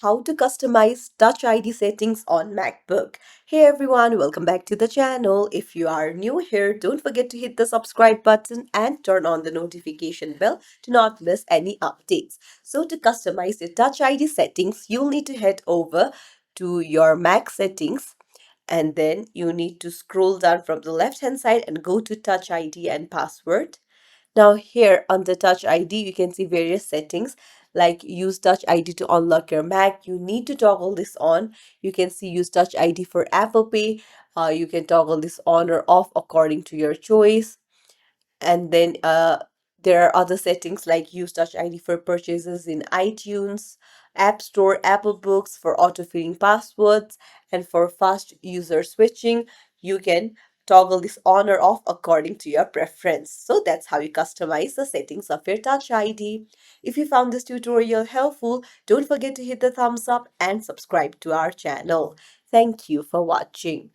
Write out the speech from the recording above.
how to customize Touch ID settings on MacBook. Hey everyone, welcome back to the channel. If you are new here, don't forget to hit the subscribe button and turn on the notification bell to not miss any updates. So to customize the Touch ID settings, you'll need to head over to your Mac settings, and then you need to scroll down from the left hand side and go to Touch ID and password. Now here under Touch ID, you can see various settings like use Touch ID to unlock your Mac. You need to toggle this on. You can see use Touch ID for Apple Pay. You can toggle this on or off according to your choice. And then there are other settings like use Touch ID for purchases in iTunes, App Store, Apple Books for autofilling passwords, and for fast user switching. You can toggle this on or off according to your preference. So that's how you customize the settings of your Touch ID. If you found this tutorial helpful, don't forget to hit the thumbs up and subscribe to our channel. Thank you for watching.